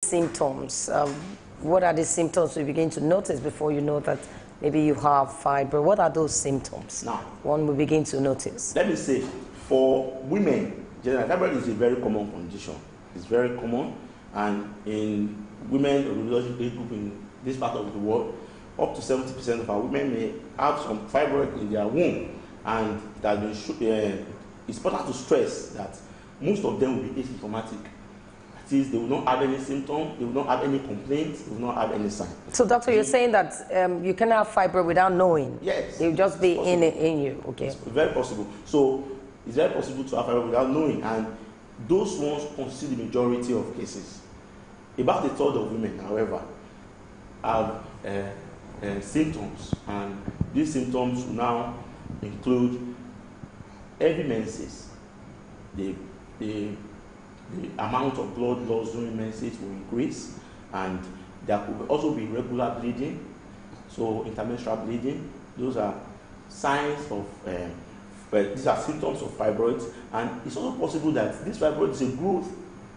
symptoms. What are the symptoms we begin to notice before you know that maybe you have fibroid? What are those symptoms? Now, one will begin to notice. Let me say, for women, generally, fibroid is a very common condition. It's very common, and in women of the reproductive age group in this part of the world, up to 70% of our women may have some fibroid in their womb, and that it's important to stress that most of them will be asymptomatic. That is, they will not have any symptom, they will not have any complaints, they will not have any sign. So, doctor, you're saying that you can have fibroid without knowing? Yes. It will just be in you, okay? It's very possible. So, it's very possible to have fibroid without knowing, and those ones constitute the majority of cases. About a third of women, however, have symptoms, and these symptoms will now include heavy menses. The amount of blood lost during menses will increase, and there could also be regular bleeding, so intermenstrual bleeding. Those are signs of, these are symptoms of fibroids, and it's also possible that this fibroid is a growth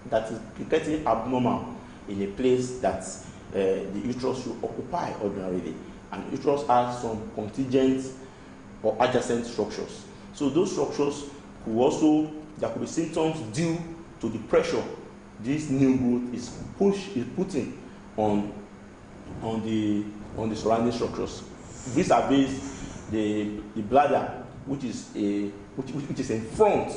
that is getting abnormal in a place that the uterus should occupy ordinarily, and the uterus has some contingent or adjacent structures. So those structures could also, there could be symptoms due to the pressure this new growth is putting on the surrounding structures, vis-a-vis the bladder, which is in front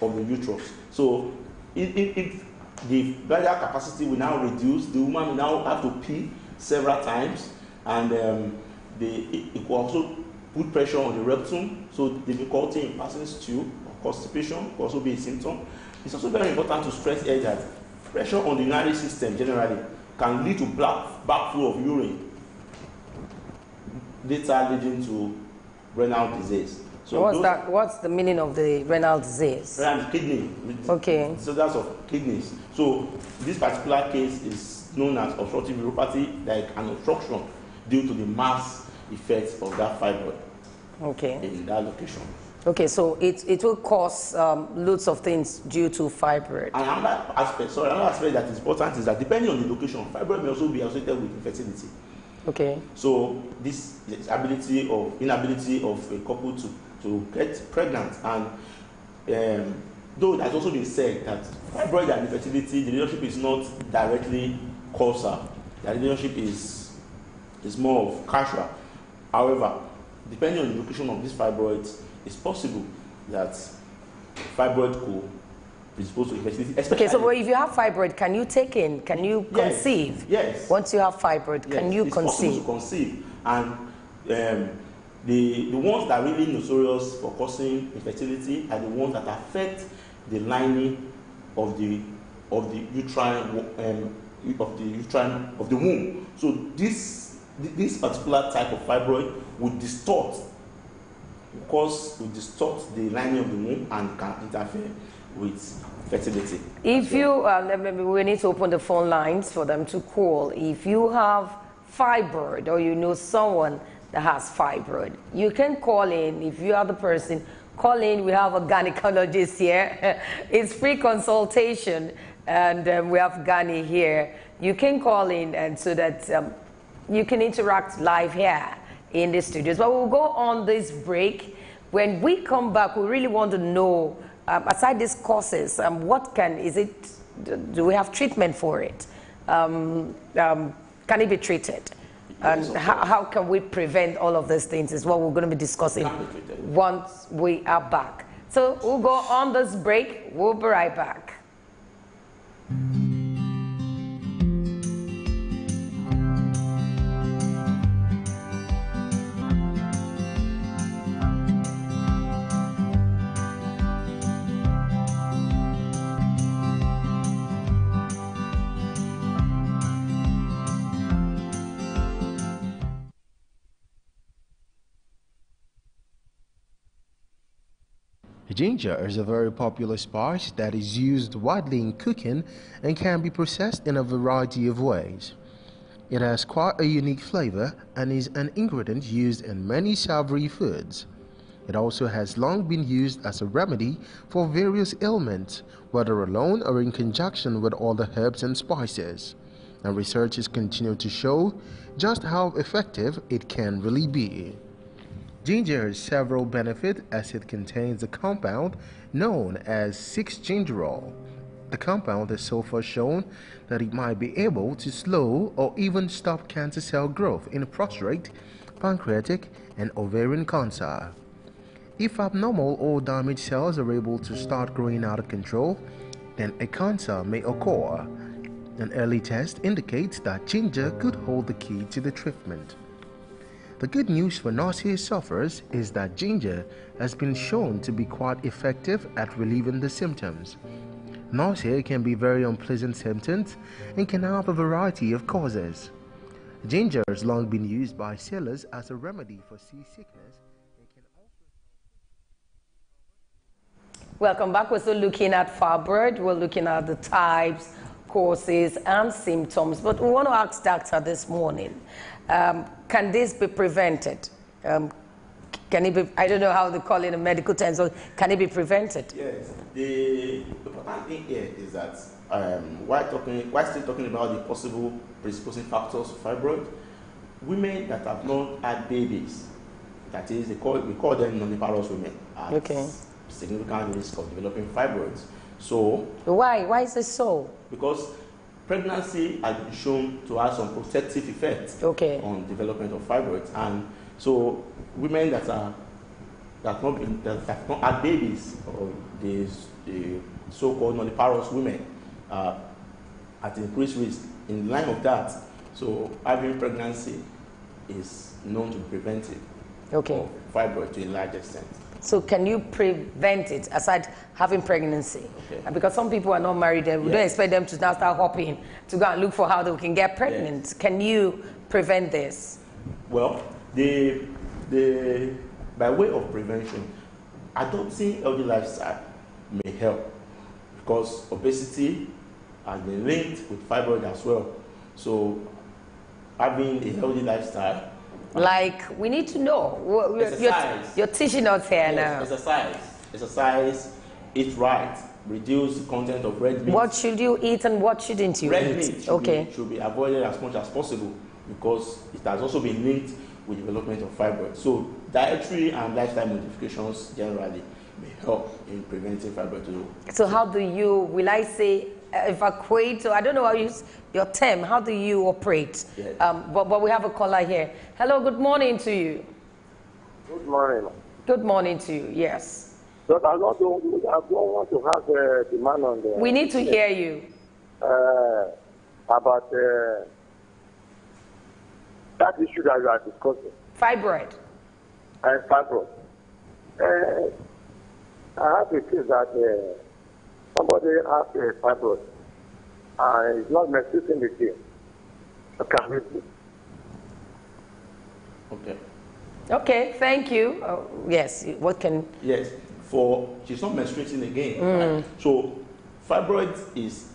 of the uterus. So if the bladder capacity will now reduce, the woman will now have to pee several times, and it will also put pressure on the rectum, so the difficulty in passing stool or constipation will also be a symptom. It's also very important to stress here that pressure on the urinary system generally can lead to backflow of urine, later leading to renal disease. So what's that? What's the meaning of the renal disease? Renal kidney. Okay. So that's of kidneys. So this particular case is known as obstructive uropathy, like an obstruction due to the mass effects of that fibroid. Okay. In that location. Okay, so it will cause loads of things due to fibroid. And another aspect that is important is that depending on the location, fibroid may also be associated with infertility. Okay. So this inability of a couple to get pregnant, and though it has also been said that fibroid and infertility, the relationship is not directly causal. The relationship is more of casual. However, depending on the location of these fibroids, it's possible that fibroid could predispose to infertility. Okay, so if you have fibroid, can you take in? Can you conceive? Yes. Once you have fibroid, yes, can you conceive? It's possible to conceive, and the ones that are really notorious for causing infertility are the ones that affect the lining of the womb. So this particular type of fibroid would distort the lining of the womb and can interfere with fertility. If you, we need to open the phone lines for them to call. If you have fibroid or you know someone that has fibroid, you can call in. If you are the person, call in. We have a gynecologist here. It's free consultation, and we have Gani here. You can call in, and so that you can interact live here in the studios. But we'll go on this break. When we come back, we really want to know, aside these causes, do we have treatment for it? Can it be treated? And how can we prevent all of these things is what we're going to be discussing once we are back. So we'll go on this break. We'll be right back. Ginger is a very popular spice that is used widely in cooking and can be processed in a variety of ways. It has quite a unique flavor and is an ingredient used in many savory foods. It also has long been used as a remedy for various ailments, whether alone or in conjunction with other herbs and spices. and researchers continue to show just how effective it can really be. Ginger has several benefits as it contains a compound known as 6-gingerol. The compound has so far shown that it might be able to slow or even stop cancer cell growth in prostate, pancreatic, and ovarian cancer. If abnormal or damaged cells are able to start growing out of control, then a cancer may occur. An early test indicates that ginger could hold the key to the treatment. The good news for nausea sufferers is that ginger has been shown to be quite effective at relieving the symptoms. Nausea can be very unpleasant symptoms and can have a variety of causes. Ginger has long been used by sailors as a remedy for seasickness. Welcome back. We're still looking at fibroid. We're looking at the types, causes, and symptoms. But we want to ask Doctor this morning, can this be prevented? Can it be, I don't know how they call it in medical terms, so can it be prevented? Yes. The important thing here is that while still talking about the possible predisposing factors of fibroid, women that have not had babies, that is, we call them noniparous women, have significant risk of developing fibroids. So why is it so? Because pregnancy has been shown to have some protective effects on development of fibroids, and so women that have not had babies, or the so-called nulliparous women, at increased risk. In line of that, so having pregnancy is known to be preventive of fibroid to a large extent. So can you prevent it aside having pregnancy? Because some people are not married, and we don't expect them to now start hopping to go and look for how they can get pregnant. Yes. Can you prevent this? Well, by way of prevention, adopting healthy lifestyle may help, because obesity has been linked with fibroid as well. So having a healthy lifestyle, like, we need to know. You're teaching us here now. Exercise, eat right, reduce the content of red meat. What should you eat and what shouldn't you eat? Red meat should be avoided as much as possible, because it has also been linked with development of fibroid. So dietary and lifestyle modifications generally may help in preventing fibroid. So how do you, will I say, evacuate, or I don't know how you use your term, how do you operate? Yes. But we have a caller here. Hello, good morning to you. Good morning. Good morning to you, yes. But I don't want to have a demand on the... We need to hear you. About that issue that you are discussing. Fibroid. Fibroid. I have a case that somebody has a fibroid and is not menstruating again. Okay, thank you. Yes, what can... Yes, she's not menstruating again. Right? So fibroid is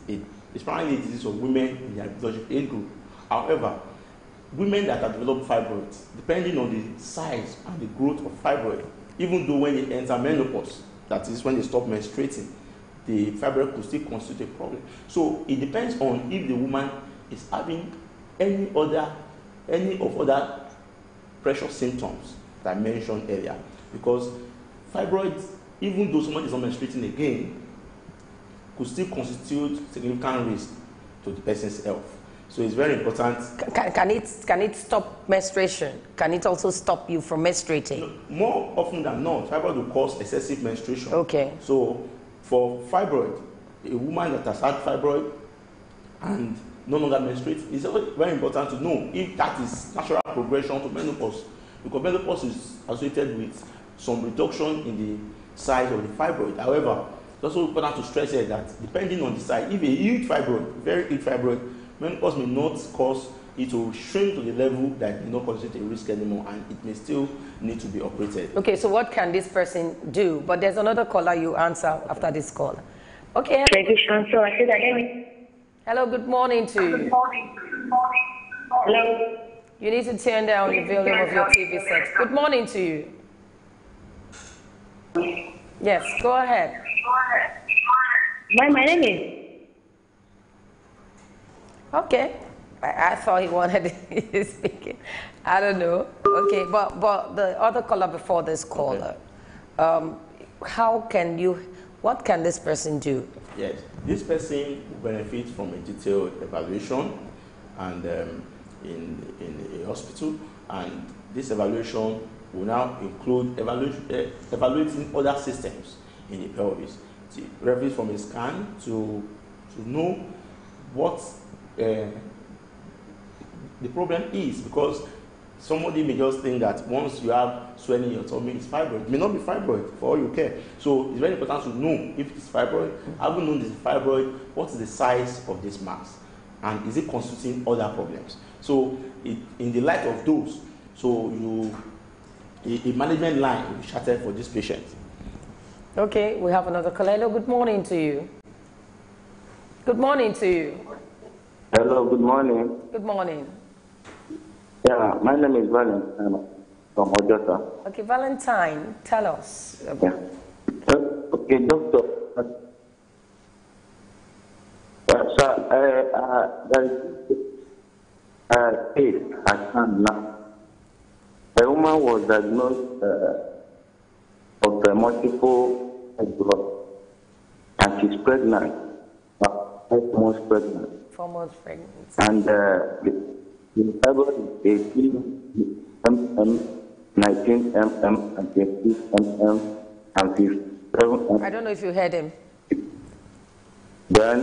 primarily a disease of women in the reproductive age group. However, women that have developed fibroids, depending on the size and the growth of fibroid, even though when they enter menopause, that is when they stop menstruating, the fibroid could still constitute a problem. So it depends on if the woman is having any of other precious symptoms that I mentioned earlier. Because fibroids, even though someone is not menstruating again, could still constitute significant risk to the person's health. So it's very important. Can it stop menstruation? Can it also stop you from menstruating? No, more often than not, fibroid will cause excessive menstruation. So for fibroid, a woman that has had fibroid and no longer menstruates, it's very important to know if that is natural progression to menopause, because menopause is associated with some reduction in the size of the fibroid. However, it's also important to stress here that depending on the size, if a huge fibroid, very huge fibroid, menopause may not cause it to shrink to the level that it may not constitute a risk anymore, and it may still need to be operated. Okay, so what can this person do? But there's another caller you answer after this call. Okay. Hello, good morning to you. Good morning. Hello. You need to turn down the volume of your TV set. Good morning to you. Yes, go ahead. My name is. Okay. I thought he wanted his speaking. I don't know. Okay, but the other caller before this caller, what can this person do? Yes, this person will benefit from a detailed evaluation and in a hospital, and this evaluation will now include evaluating other systems in the pelvis, reviews from a scan to know what the problem is, because somebody may just think that once you have swelling in your tummy, it's fibroid. It may not be fibroid for all you care. So it's very important to know if it's fibroid. Having known this fibroid, what is the size of this mass, and is it constituting other problems? So in the light of those, so a management line will be charted for this patient. Okay, we have another caller. Hello, good morning to you. Good morning to you. Hello, good morning. Good morning. Yeah, my name is Valentine from Ojota. Okay, Valentine, tell us. Yeah. Okay, doctor. There is a case at hand now. A woman was diagnosed of multiple fibroids, and she's pregnant, 5 months pregnant. 4 months pregnant. And the fibroid is 18 mm, 19 mm, and 26 mm, and 57 mm. I don't know if you heard him. Then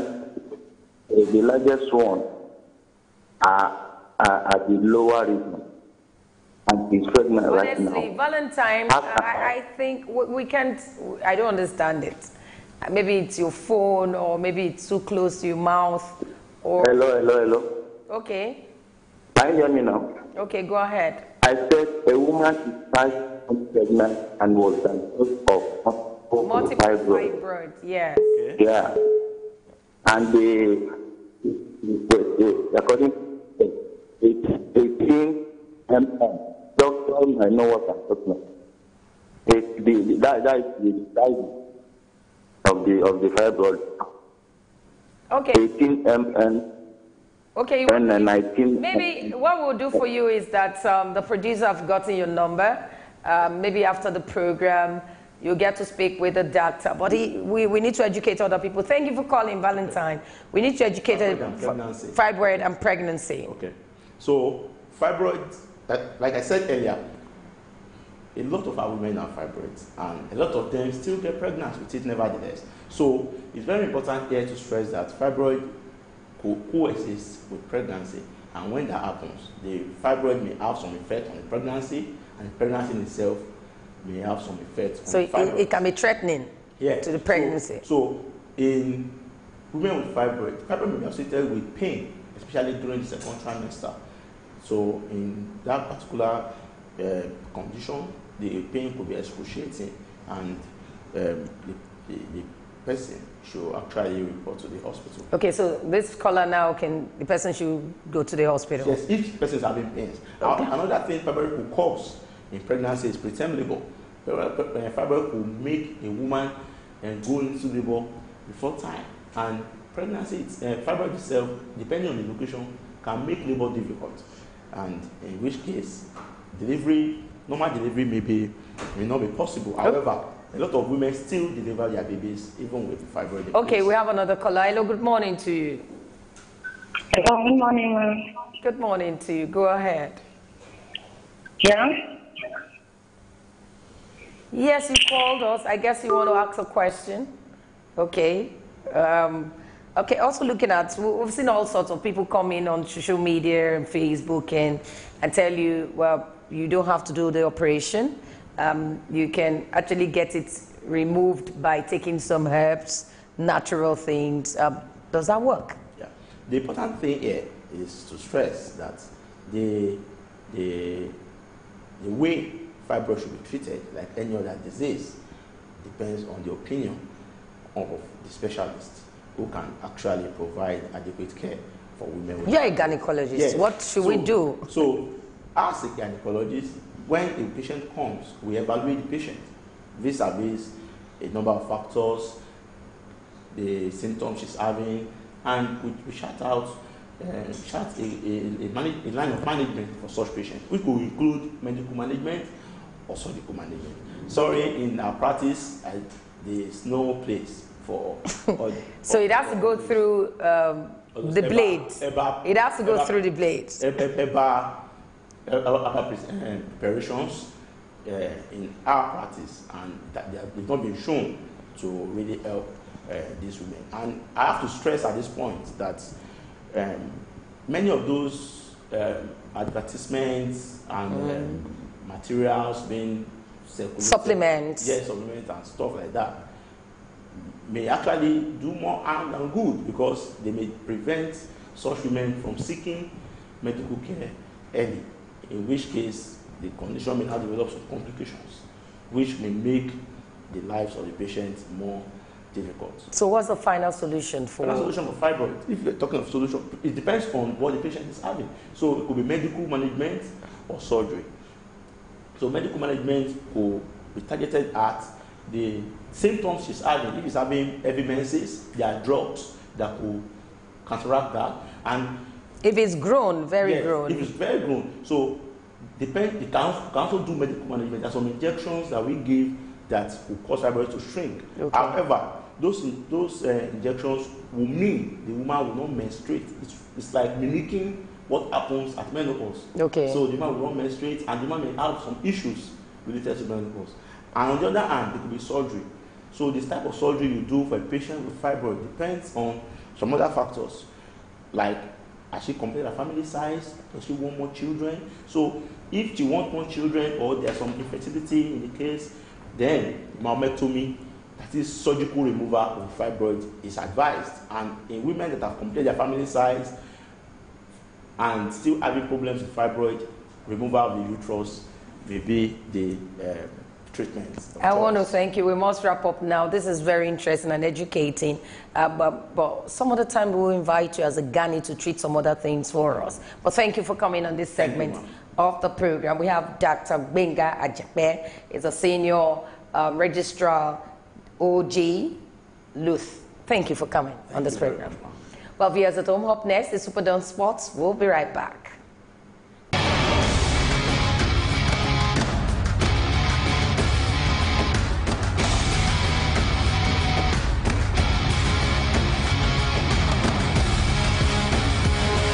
the largest one are at the lower region, and she's pregnant right now. Honestly, Valentine, I think we can't, I don't understand it. Maybe it's your phone, or maybe it's too close to your mouth. Or... Hello. Okay. Can you hear me now? Okay, go ahead. I said a woman is 5 months pregnant and was diagnosed of multiple fibroid. Yes. Okay. Yeah. And according to 18 mm. Doctor, I know what I'm talking about. That is the size of the fibroid. Okay. 18 mm. Okay. And 19. Maybe what we'll do for you is that the producer have gotten your number. Maybe after the program, you get to speak with the doctor. But we need to educate other people. Thank you for calling, Valentine. We need to educate fibroid and pregnancy. Okay. So fibroid, like I said earlier, a lot of our women have fibroids, and a lot of them still get pregnant with it nevertheless. So it's very important here to stress that fibroid coexists with pregnancy, and when that happens, the fibroid may have some effect on the pregnancy, and the pregnancy in itself may have some effect on the fibroid. So it can be threatening to the pregnancy. So in women with fibroid may be associated with pain, especially during the second trimester. So in that particular condition, the pain could be excruciating, and the person should actually report to the hospital. Okay, so this caller now, the person should go to the hospital? Yes, if the person is having pains. Okay. Another thing fibroid could cause in pregnancy is preterm labor. Fibroid could make a woman go into labor before time, and pregnancy, fibroid itself, depending on the location, can make labor difficult, and in which case normal delivery may not be possible. However, a lot of women still deliver their babies even with fibroid. Okay, we have another caller. Hello, good morning to you. Hello, good morning, ma'am. Good morning to you. Go ahead. Yeah? Yes, you called us. I guess you want to ask a question. Okay. Okay, also looking at, we've seen all sorts of people come in on social media and Facebook and tell you, well, you don't have to do the operation. You can actually get it removed by taking some herbs, natural things. Does that work? Yeah. The important thing here is to stress that the way fibroid should be treated, like any other disease, depends on the opinion of the specialist, who can actually provide adequate care for women. You're a gynecologist. Yes. What should we do? So, as a gynecologist, when a patient comes, we evaluate the patient vis-a-vis a number of factors, the symptoms she's having, and we chart out chart a line of management for such patients, which could include medical management or surgical management. Sorry, in our practice, there is no place for. So it has to go through the blades. It has to go through the blades. Preparations in our practice, and that they've not been shown to really help these women. And I have to stress at this point that many of those advertisements and materials being circulated, supplements and stuff like that, may actually do more harm than good, because they may prevent such women from seeking medical care early, in which case the condition may now develop some complications, which may make the lives of the patients more difficult. So what's the final solution for? Final solution for fibroid, if you're talking of solution, it depends on what the patient is having. So it could be medical management or surgery. So medical management could be targeted at the symptoms she's having. If she's having heavy menses, there are drugs that could counteract that. And if it's grown, very grown. If it's very grown, so they can also do medical management. There are some injections that we give that will cause fibroids to shrink. Okay. However, those injections will mean the woman will not menstruate. It's like mimicking what happens at menopause. Okay. So the woman will not menstruate, and the woman may have some issues related to menopause. And on the other hand, it could be surgery. So this type of surgery you do for a patient with fibroid depends on some other factors, like has she completed her family size? Does she want more children? So if she wants more children, or there's some infertility in the case, then mammectomy, that is surgical removal of fibroid, is advised. And in women that have completed their family size and still having problems with fibroid, removal of the uterus may be the treatment. I want to thank you. We must wrap up now. This is very interesting and educating. But some other time we'll invite you as a Ghani to treat some other things for us. But thank you for coming on this segment of the program. We have Dr. Benga Ajape. He's a senior registrar, OG Luth. Thank you for coming on this program. Well, viewers at home, up next is Superdome Sports. We'll be right back.